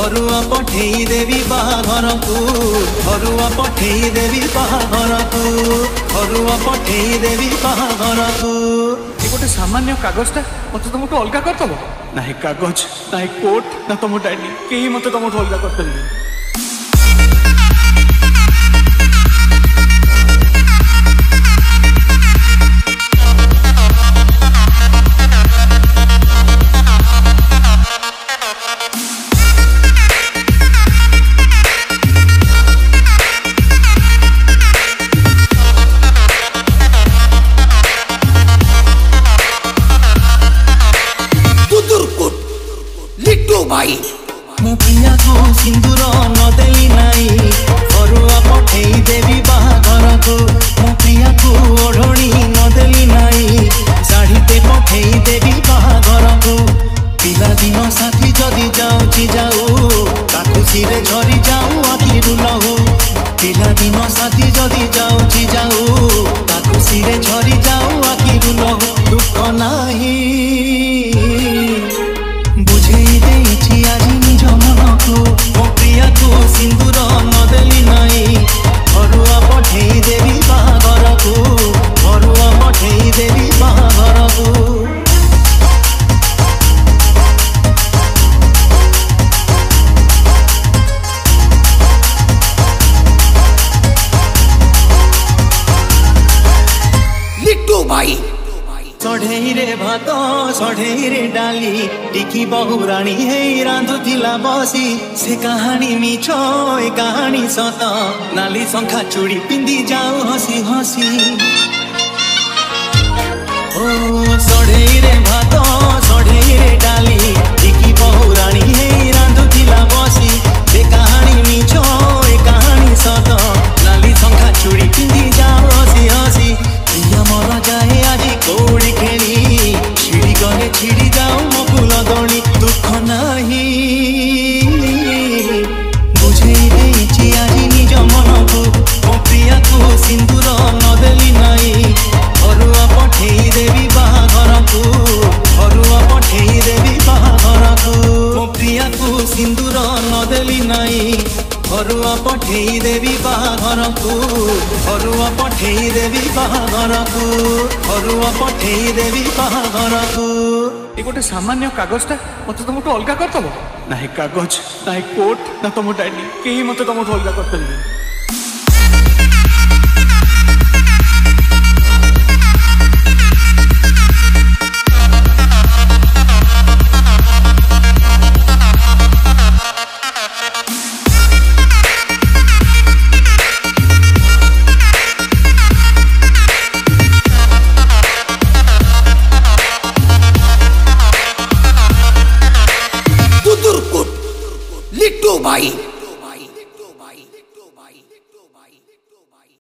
घरुआ पठेई देवी बाहाघर को घरुआ पठेई देवी बाहाघर को घरुआ पठेई देवी बाहाघर को गोटे सामान्य कागजटा मत तुमको अलग करदेव ना कागज ना कोर्ट ना तुम डायरी कहीं मत तुम अलग कर मो पिया को सिंदूर नदेली नाई घरुआ पठेई देवी बाहाघर को मो पिया को ओढ़णी नदेली नाई शाढ़ीते पठेई देवी बाहाघर को पिला दिन साथी जदि जाऊची जाऊ काकुसीरे झरी जाऊ आखिरु लहू पिला दिन साथी जदि जाऊची जाऊ काकुसीरे झरी जाऊ आखिरु लहू दुख नाही सिंदूर नदेली नाई घरुआ पठेई देवी बाहाघर को घरुआ पठेई देवी बाहाघर को लिट्टू भाई सढ़ेई रे भात सढ़ेई रे डाली टिकी बहुराणी हे रांधुथिला बसी से कहानी मिछ ए कहानी सत नाली शंखा चूड़ी पिंदी जाऊ हसी हसी ओ सढ़ेई रे भात सढ़ेई रे डाली टिकी बहुराणी हे रांधुथिला बसी से कहानी मिछ ए कहानी सत नाली शंखा चूड़ी पिंदी जाऊ हसी हसी प्रिया मर जाए आज कौड़ी खेली छिड़ी गले छिड़ी जाऊ मो फूल दणी दुख नाही बुझेई देछि आज निज मन को मो प्रिया को सिंदूर नदेली नाई घरुआ पठेई देवी बाहाघर को घरुआ पठेई देवी बाहाघर को मो प्रिया को सिंदूर नदेली नाई घरुआ पठेई देवी बाहाघर को घरुआ पठेई देवी बाहाघर को घरुआ पठेई देवी बाहाघर को गोटे सामान्य कागजटा मत तुमको अलग करदेव ना कागज ना कोर्ट ना तुम डायरी कहीं मत तुम अलग कर